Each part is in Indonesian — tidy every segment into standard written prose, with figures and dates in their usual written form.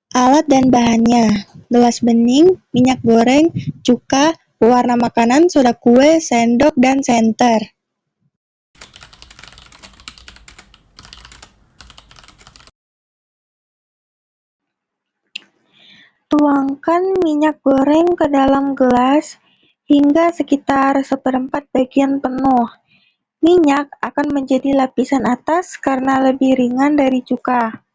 Alat dan bahannya: gelas bening, minyak goreng, cuka, pewarna makanan, soda kue, sendok, dan senter. Tuangkan minyak goreng ke dalam gelas hingga sekitar seperempat bagian penuh. Minyak akan menjadi lapisan atas karena lebih ringan dari cuka.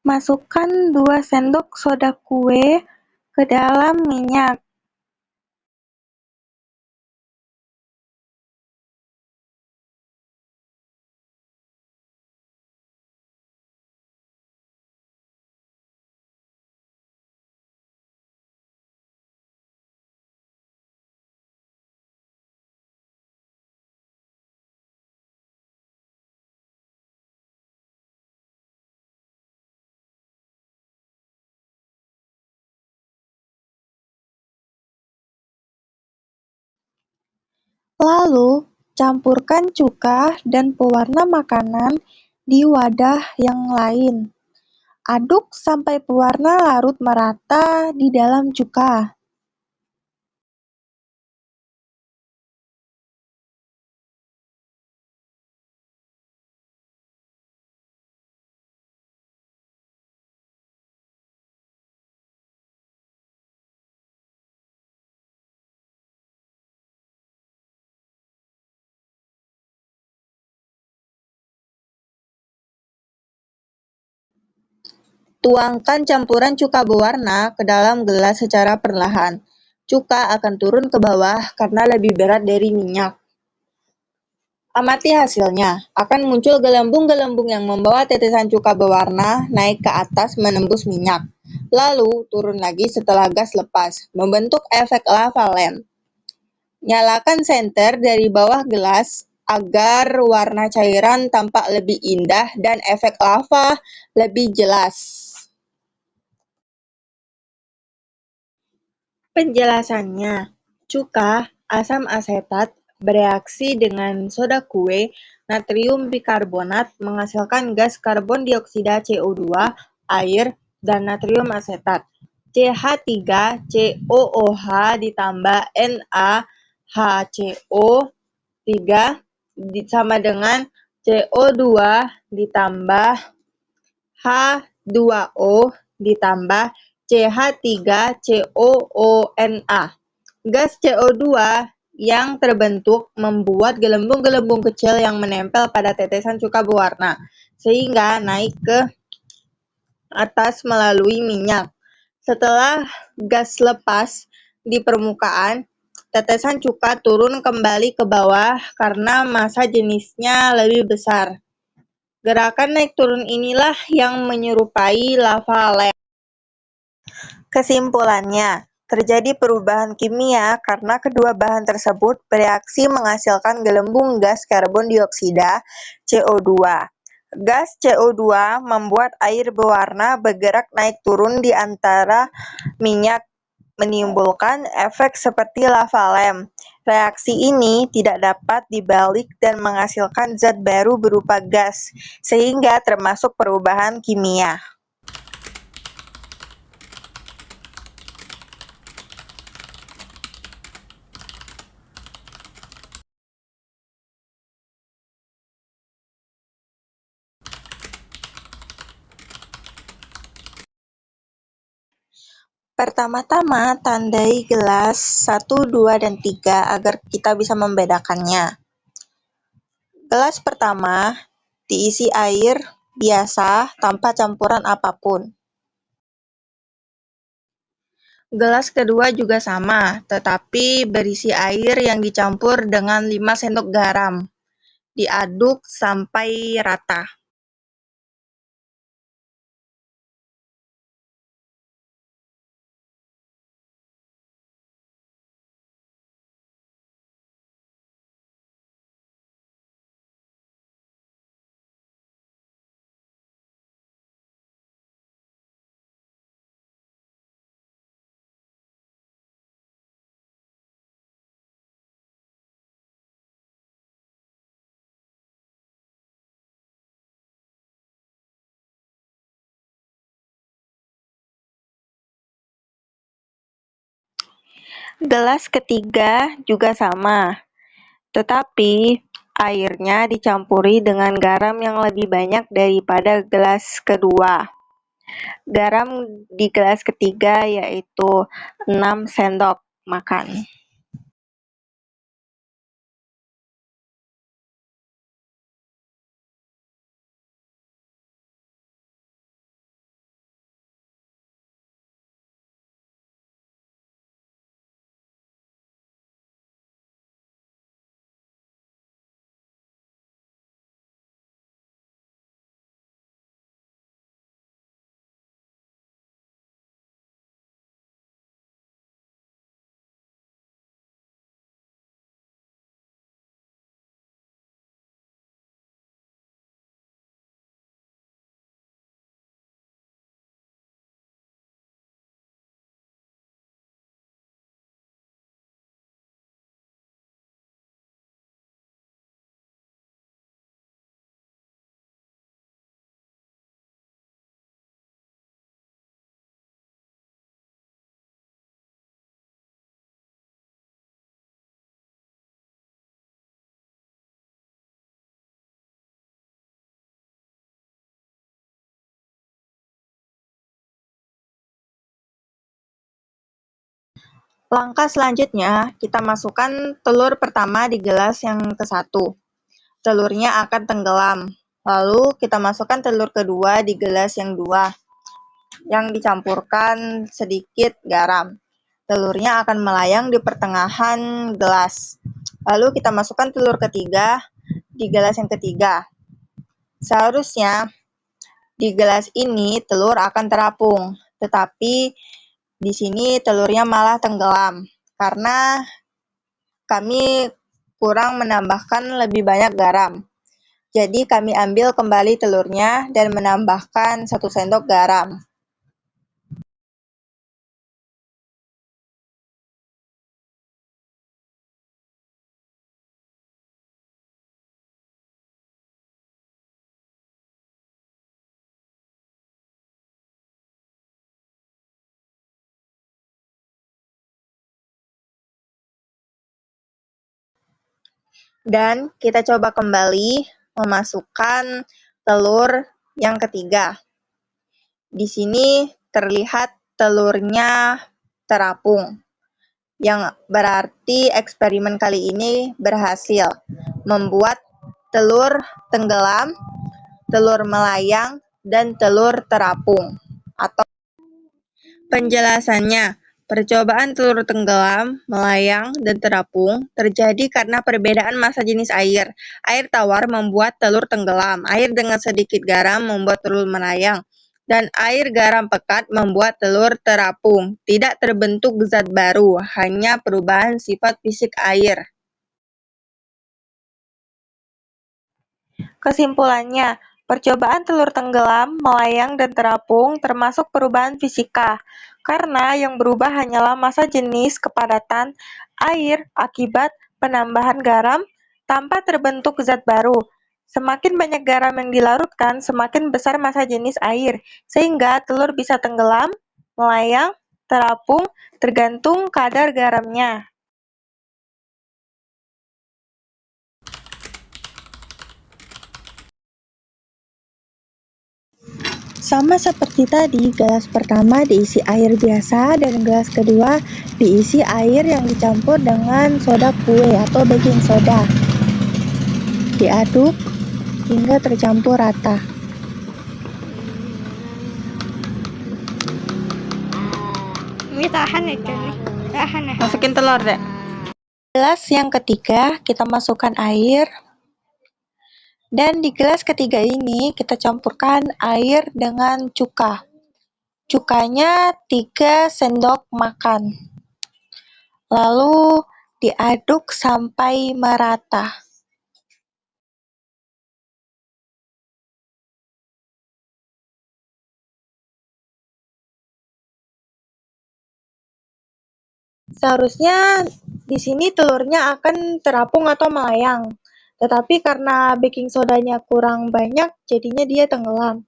Masukkan 2 sendok soda kue ke dalam minyak. Lalu, campurkan cuka dan pewarna makanan di wadah yang lain. Aduk sampai pewarna larut merata di dalam cuka. Tuangkan campuran cuka berwarna ke dalam gelas secara perlahan. Cuka akan turun ke bawah karena lebih berat dari minyak. Amati hasilnya, akan muncul gelembung-gelembung yang membawa tetesan cuka berwarna naik ke atas menembus minyak, lalu turun lagi setelah gas lepas, membentuk efek lava lamp. Nyalakan senter dari bawah gelas agar warna cairan tampak lebih indah dan efek lava lebih jelas. Penjelasannya, cuka, asam asetat, bereaksi dengan soda kue, natrium bikarbonat menghasilkan gas karbon dioksida CO2, air, dan natrium asetat. CH3COOH ditambah NaHCO3 sama dengan CO2 ditambah H2O ditambah CH3COONA. Gas CO2 yang terbentuk membuat gelembung-gelembung kecil yang menempel pada tetesan cuka berwarna, sehingga naik ke atas melalui minyak. Setelah gas lepas di permukaan, tetesan cuka turun kembali ke bawah karena massa jenisnya lebih besar. Gerakan naik turun inilah yang menyerupai lava lamp. Kesimpulannya, terjadi perubahan kimia karena kedua bahan tersebut bereaksi menghasilkan gelembung gas karbon dioksida (CO2). Gas CO2 membuat air berwarna bergerak naik turun di antara minyak, menimbulkan efek seperti lava lamp. Reaksi ini tidak dapat dibalik dan menghasilkan zat baru berupa gas, sehingga termasuk perubahan kimia. Pertama-tama, tandai gelas 1, 2, dan 3 agar kita bisa membedakannya. Gelas pertama diisi air biasa tanpa campuran apapun. Gelas kedua juga sama, tetapi berisi air yang dicampur dengan 5 sendok garam. Diaduk sampai rata. Gelas ketiga juga sama, tetapi airnya dicampuri dengan garam yang lebih banyak daripada gelas kedua. Garam di gelas ketiga yaitu 6 sendok makan. Langkah selanjutnya, kita masukkan telur pertama di gelas yang ke-1. Telurnya akan tenggelam. Lalu kita masukkan telur kedua di gelas yang 2, yang dicampurkan sedikit garam. Telurnya akan melayang di pertengahan gelas. Lalu kita masukkan telur ketiga di gelas yang ketiga. Seharusnya di gelas ini telur akan terapung, tetapi di sini telurnya malah tenggelam karena kami kurang menambahkan lebih banyak garam. Jadi kami ambil kembali telurnya dan menambahkan 1 sendok garam. Dan kita coba kembali memasukkan telur yang ketiga. Di sini terlihat telurnya terapung, yang berarti eksperimen kali ini berhasil membuat telur tenggelam, telur melayang, dan telur terapung. Atau penjelasannya, percobaan telur tenggelam, melayang, dan terapung terjadi karena perbedaan massa jenis air. Air tawar membuat telur tenggelam, air dengan sedikit garam membuat telur melayang, dan air garam pekat membuat telur terapung. Tidak terbentuk zat baru, hanya perubahan sifat fisik air. Kesimpulannya, percobaan telur tenggelam, melayang, dan terapung termasuk perubahan fisika, karena yang berubah hanyalah massa jenis kepadatan air akibat penambahan garam tanpa terbentuk zat baru. Semakin banyak garam yang dilarutkan, semakin besar massa jenis air, sehingga telur bisa tenggelam, melayang, terapung, tergantung kadar garamnya. Sama seperti tadi, gelas pertama diisi air biasa dan gelas kedua diisi air yang dicampur dengan soda kue atau baking soda. Diaduk hingga tercampur rata. Ini tahan ya, Chan. Tahan ya. Masukin telur deh. Gelas yang ketiga kita masukkan air. Dan di gelas ketiga ini kita campurkan air dengan cuka. Cukanya 3 sendok makan. Lalu diaduk sampai merata. Seharusnya di sini telurnya akan terapung atau melayang. Tetapi karena baking sodanya kurang banyak, jadinya dia tenggelam.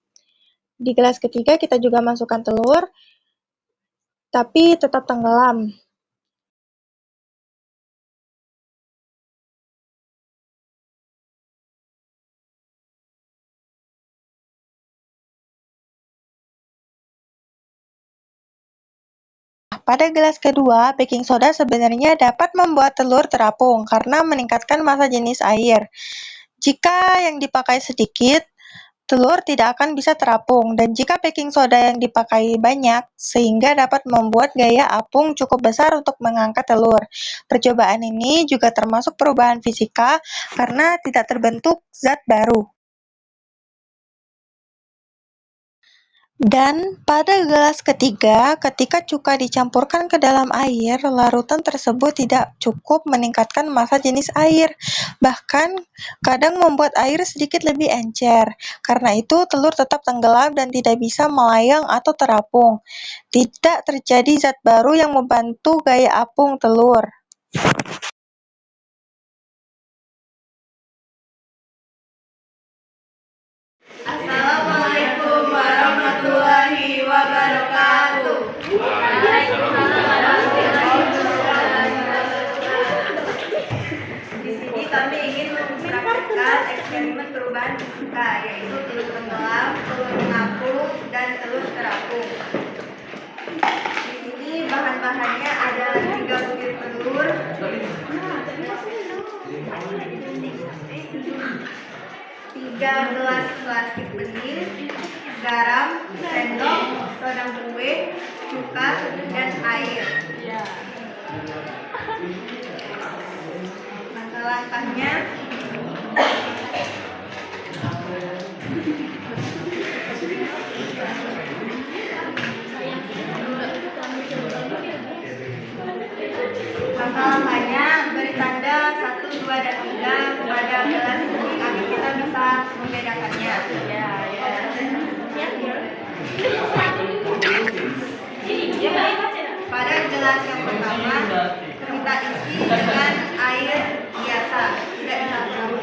Di gelas ketiga kita juga masukkan telur, tapi tetap tenggelam. pada gelas kedua, baking soda sebenarnya dapat membuat telur terapung karena meningkatkan massa jenis air. Jika yang dipakai sedikit, telur tidak akan bisa terapung, dan jika baking soda yang dipakai banyak, sehingga dapat membuat gaya apung cukup besar untuk mengangkat telur. Percobaan ini juga termasuk perubahan fisika karena tidak terbentuk zat baru. Dan pada gelas ketiga, ketika cuka dicampurkan ke dalam air, larutan tersebut tidak cukup meningkatkan massa jenis air, bahkan kadang membuat air sedikit lebih encer. Karena itu, telur tetap tenggelam dan tidak bisa melayang atau terapung. Tidak terjadi zat baru yang membantu gaya apung telur. Assalamualaikum warahmatullahi wabarakatuh. Di sini kami ingin mempraktikkan eksperimen perubahan fisika, yaitu telur tenggelam, telur mengapung, dan telur terapung. Di sini bahan-bahannya ada 3 butir telur, 3 gelas plastik bening, garam, sendok, soda kue, cuka, dan air. Langkah-langkahnya: beri tanda 1, 2, dan 3 kepada gelas ini agar kita bisa membedakannya. Pada gelas yang pertama, kita isi dengan air biasa, tidak dicampur.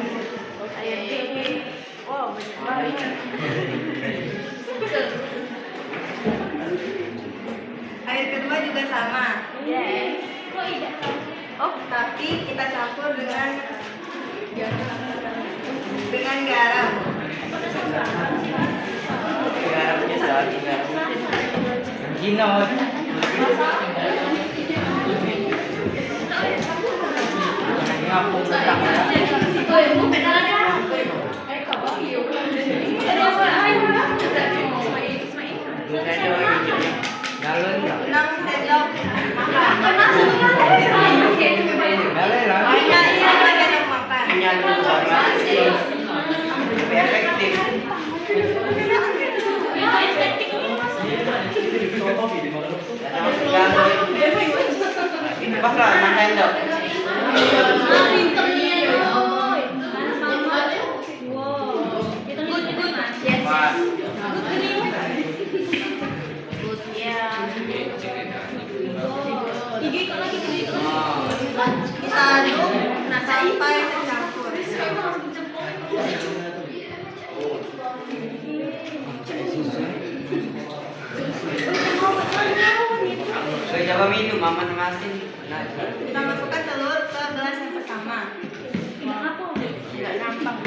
Air kedua juga sama. Tapi kita campur dengan garam. Kita aduk sampai tercampur. Coba minum, mama nemasin. Kita masukkan telur ke gelas yang pertama. Tidak nampak.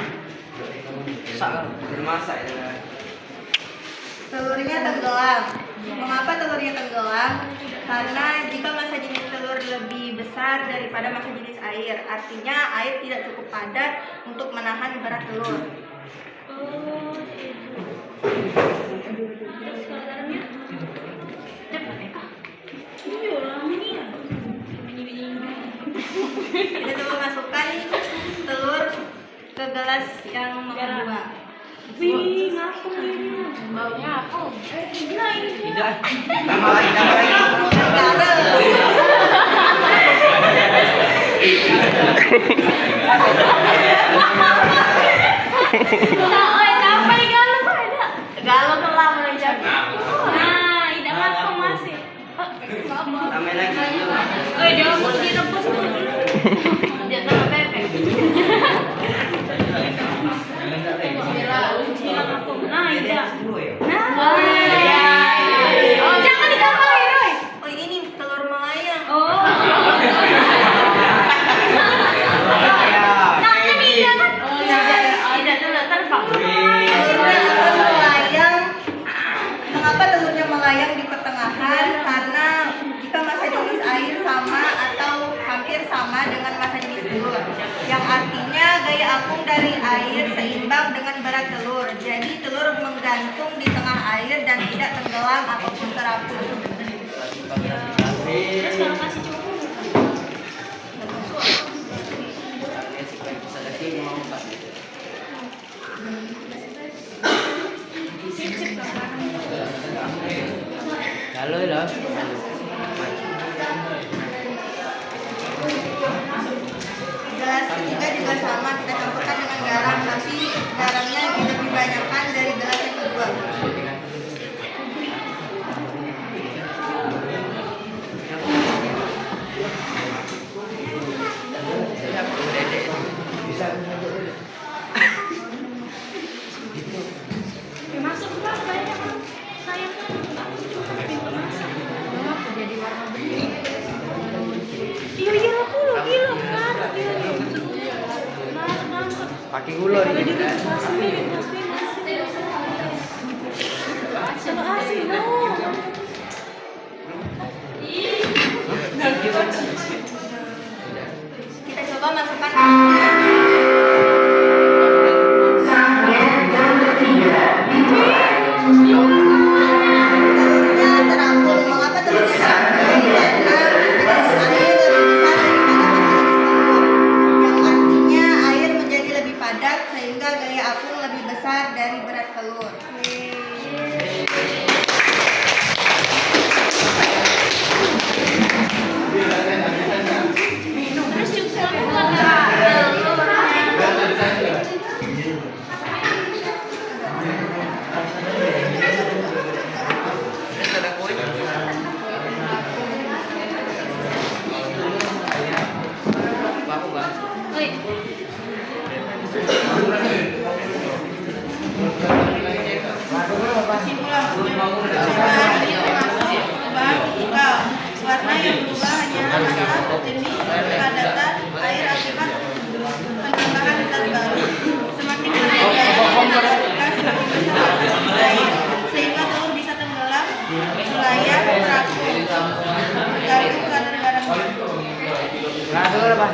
Belum masak ya. Telurnya tenggelam. Mengapa telurnya tenggelam? Karena jika massa jenis telur lebih besar daripada massa jenis air, artinya air tidak cukup padat untuk menahan berat telur. Kita coba masukkan telur ke gelas yang kedua. Baunya apa? Tidak. Tambah lagi. Galau telah menjadi. Nah, tidak apa masih. Tambah lagi. Jangan direbus dulu. Dia tambah bebek. Nah, iya. Nah. Oh, jangan ditambahin, Roy. Oh, ini telur melayang. Oh. Ya. Tidak kan? Tidak terbang. Telurnya akan melayang. Mengapa telurnya melayang di pertengahan? Karena jika tidak tenggelam ataupun terapung. Halo, halo. Gelas ketiga juga sama, kita campurkan dengan garam, tapi garamnya lebih banyakkan dari gelas yang kedua. Masuk mas, banyak saya jadi warna biru. Iya aku loh, gila kan, mantap. Pakai gula Kalau nih. di rumah pasti masih. Sama asin dong. Kita coba masukkan telurnya terapung. Mengapa telurnya terapung? Karena jenis air lebih besar daripada jenis telur, yang artinya air menjadi lebih padat sehingga gaya apung lebih besar dari berat telur. Terus juga buat Warna yang berubah hanyalah massa, jenis, kepadatan air akibat penambahan zat baru. Semakin banyak garam yang dilakukan, semakin besar jenis air, sehingga telur bisa tenggelam, melayang, terapung, tergantung kadar garamnya. Nah, dulu lah, Pak.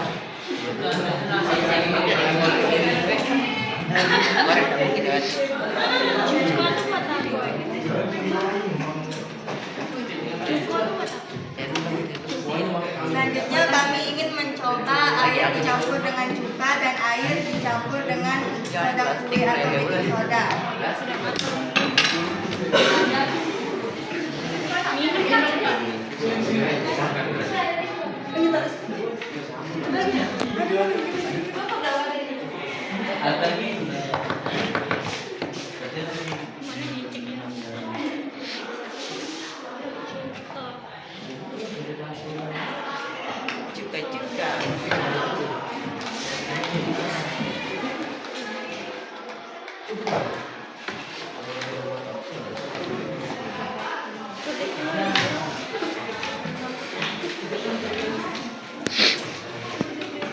Selanjutnya kami ingin mencoba air dicampur dengan cuka dan air dicampur dengan soda kue atau baking soda.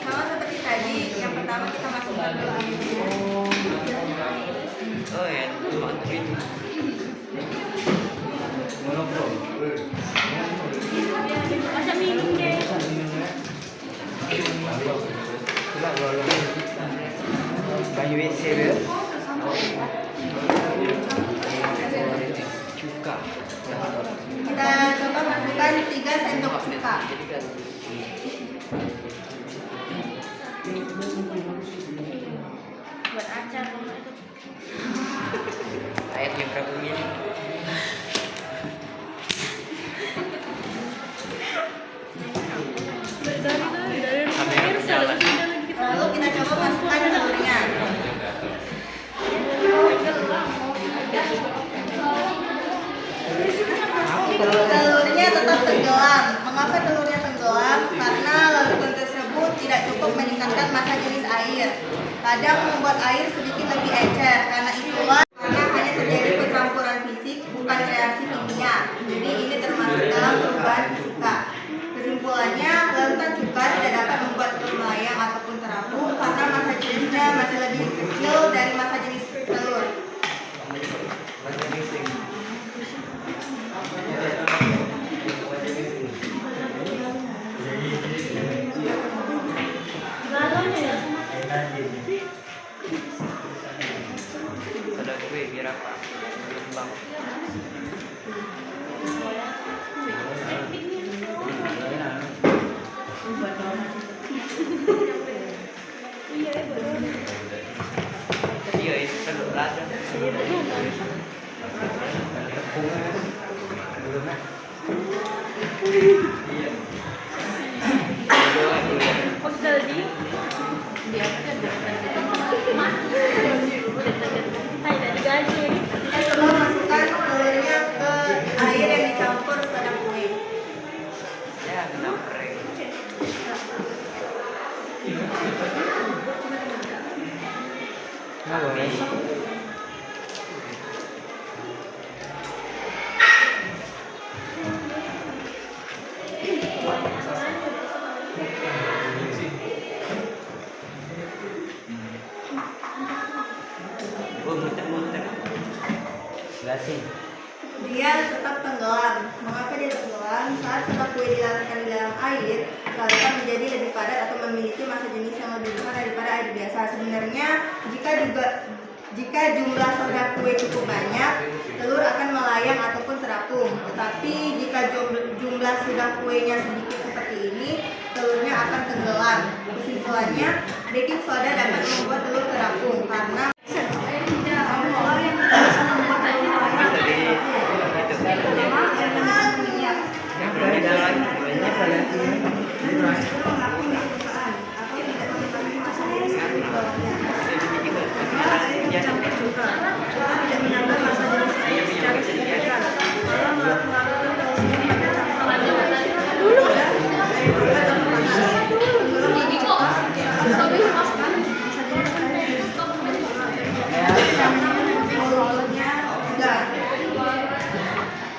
Sama seperti tadi, yang pertama kita masukkan dulu airnya. Oh ya, mantap itu. masa minum deh. Baju WC dia. Cuka. Kita coba masukkan 3 sendok cuka. Buat acar kalau itu. Airnya berapa mili? Dari jalan. Lalu kita coba masukkan telurnya. Telurnya tetap tenggelam. Mengapa telurnya tenggelam? Karena larutan tersebut tidak cukup meningkatkan massa jenis air. Kadang membuat air sedikit lebih encer. Karena itulah hanya terjadi pencampuran fisik, bukan reaksi kimia. Jadi ini termasuk dalam perubahan fisika. Kesimpulannya, larutan cuka tidak dapat membuat telur melayang ataupun terapung karena massa jenisnya masih lebih kecil dari massa jenis telur. Soda kue biar apa? Bang. Iya, itu telur lada. Iya. Oh, sudah tadi? Dia kan Hai, dari gaji. Setelah masukkan telurnya ke air yang dicampur pada kue. Ya, kena prank. Nah, boleh. Oh, muter-muter. Jelasin. Dia tetap tenggelam. Mengapa dia tenggelam? Saat setelah kue dilarutkan di dalam air, larutan menjadi lebih padat atau memiliki massa jenis yang lebih besar daripada air biasa. Sebenarnya, jika jumlah soda kue cukup banyak, telur akan melayang ataupun terapung. Tetapi jika jumlah soda kuenya sedikit seperti ini, telurnya akan tenggelam. Kesimpulannya, baking soda dapat membuat telur terapung karena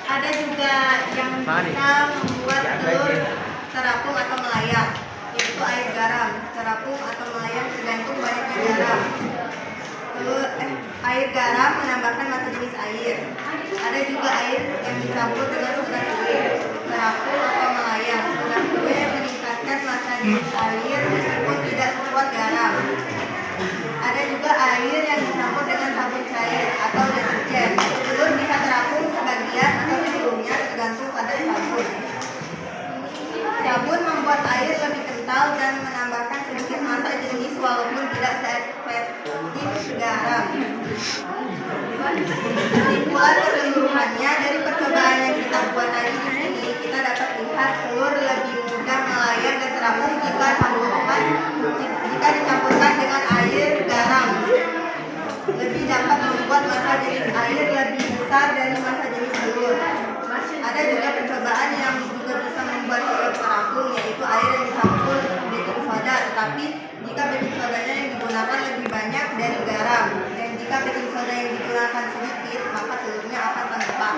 ada juga yang bisa membuat telur terapung atau melayang, yaitu air garam. Terapung atau melayang tergantung banyaknya garam. Air garam menambahkan massa jenis air. Ada juga air yang dicampur dengan soda kue. Terapung atau melayang. Soda kue meningkatkan massa jenis air meskipun tidak sekuat garam. Ada juga air yang dicampur dengan sabun cair atau deterjen. Telur bisa terapung sebagian atau seluruhnya tergantung pada sabun. Sabun membuat air lebih kental dan menambahkan sedikit massa jenis walaupun tidak seefektif garam. Kesimpulan keseluruhannya dari percobaan yang kita buat tadi di sini, kita dapat lihat telur lebih mudah melayang dan terapung jika dicampurkan dengan air garam. Lebih dapat membuat massa jenis air lebih besar dari massa jenis telur. Ada juga percobaan yang juga bisa membuat telur terapung, yaitu air yang dicampur baking soda, tetapi jika baking sodanya yang digunakan lebih banyak dari garam, dan jika baking soda yang digunakan sedikit, maka telurnya akan tenggelam.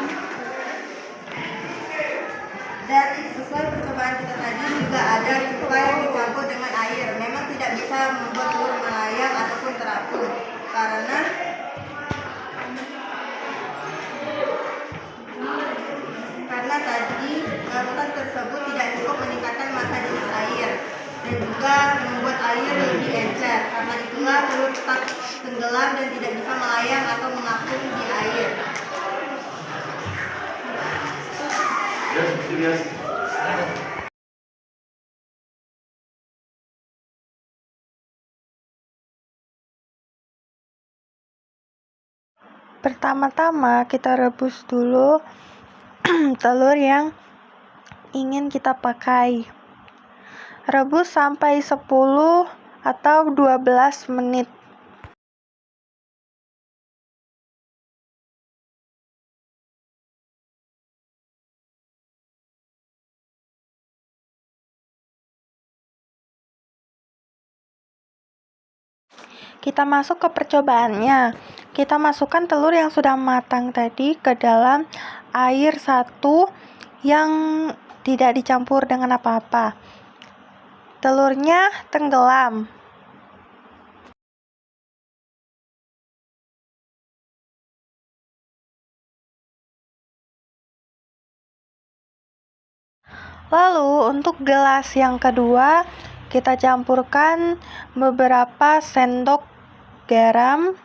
Dan sesuai percobaan kita tadi juga ada cuka yang dicampur dengan air. Memang tidak bisa membuat telur melayang ataupun terapung karena tadi larutan tersebut tidak cukup meningkatkan massa jenis air dan juga membuat air lebih encer. Karena itulah telur tetap tenggelam dan tidak bisa melayang atau mengapung di air. Pertama-tama kita rebus dulu telur yang ingin kita pakai. Rebus sampai 10 atau 12 menit. Kita masuk ke percobaannya. Kita masukkan telur yang sudah matang tadi ke dalam air 1 yang tidak dicampur dengan apa-apa. Telurnya tenggelam. Lalu untuk gelas yang kedua, kita campurkan beberapa sendok garam,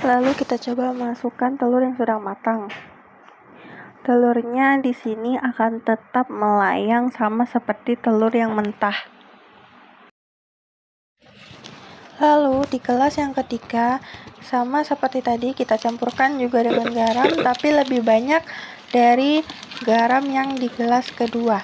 Lalu kita coba masukkan telur yang sudah matang. Telurnya di sini akan tetap melayang sama seperti telur yang mentah. Lalu di gelas yang ketiga, sama seperti tadi kita campurkan juga dengan garam, tapi lebih banyak dari garam yang di gelas kedua.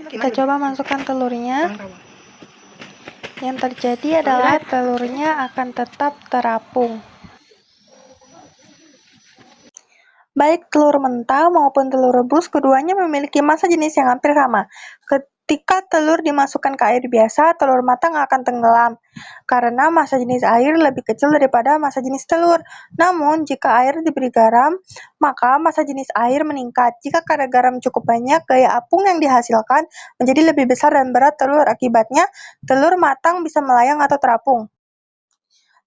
Kita coba masukkan telurnya. Yang terjadi adalah telurnya akan tetap terapung. Baik telur mentah maupun telur rebus, keduanya memiliki massa jenis yang hampir sama. Ketika telur dimasukkan ke air biasa, telur matang akan tenggelam, karena massa jenis air lebih kecil daripada massa jenis telur. Namun, jika air diberi garam, maka massa jenis air meningkat. Jika kadar garam cukup banyak, gaya apung yang dihasilkan menjadi lebih besar dan berat telur. Akibatnya, telur matang bisa melayang atau terapung.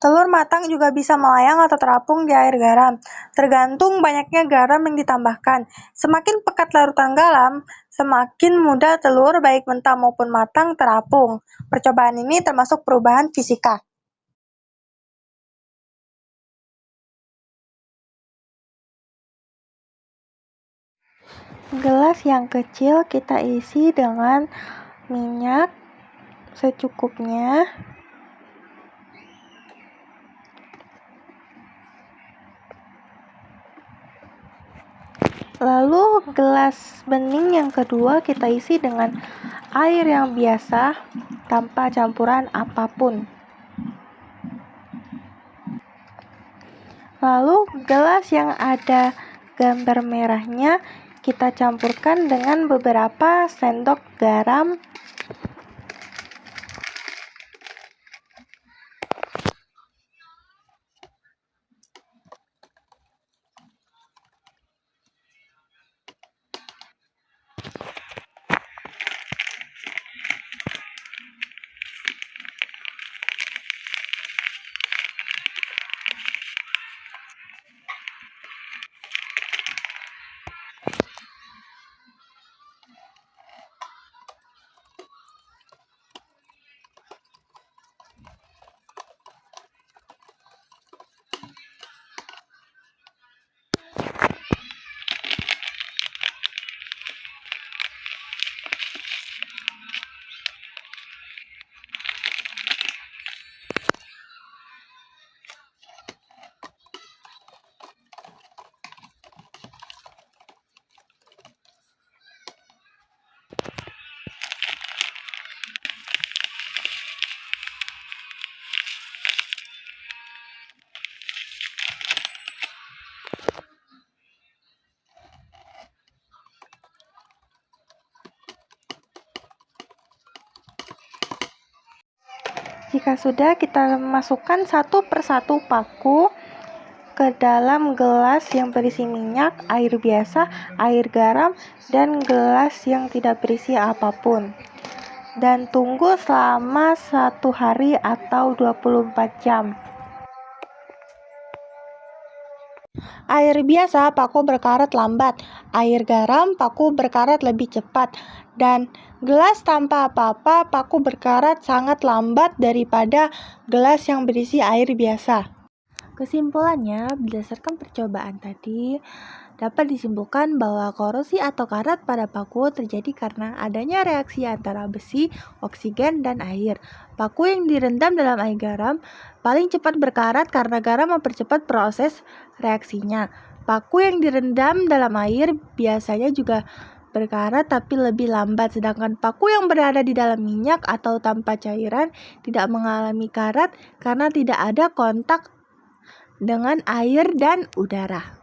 Telur matang juga bisa melayang atau terapung di air garam, tergantung banyaknya garam yang ditambahkan. Semakin pekat larutan garam, semakin mudah telur baik mentah maupun matang terapung. Percobaan ini termasuk perubahan fisika. Gelas yang kecil kita isi dengan minyak secukupnya. Lalu gelas bening yang kedua kita isi dengan air yang biasa tanpa campuran apapun. Lalu gelas yang ada gambar merahnya kita campurkan dengan beberapa sendok garam. Jika sudah, kita masukkan satu persatu paku ke dalam gelas yang berisi minyak, air biasa, air garam, dan gelas yang tidak berisi apapun. Dan tunggu selama 1 hari atau 24 jam. Air biasa paku berkarat lambat, air garam paku berkarat lebih cepat, dan gelas tanpa apa-apa paku berkarat sangat lambat daripada gelas yang berisi air biasa. Kesimpulannya, berdasarkan percobaan tadi, dapat disimpulkan bahwa korosi atau karat pada paku terjadi karena adanya reaksi antara besi, oksigen, dan air. Paku yang direndam dalam air garam paling cepat berkarat karena garam mempercepat proses reaksinya. Paku yang direndam dalam air biasanya juga berkarat tapi lebih lambat, sedangkan paku yang berada di dalam minyak atau tanpa cairan tidak mengalami karat karena tidak ada kontak dengan air dan udara.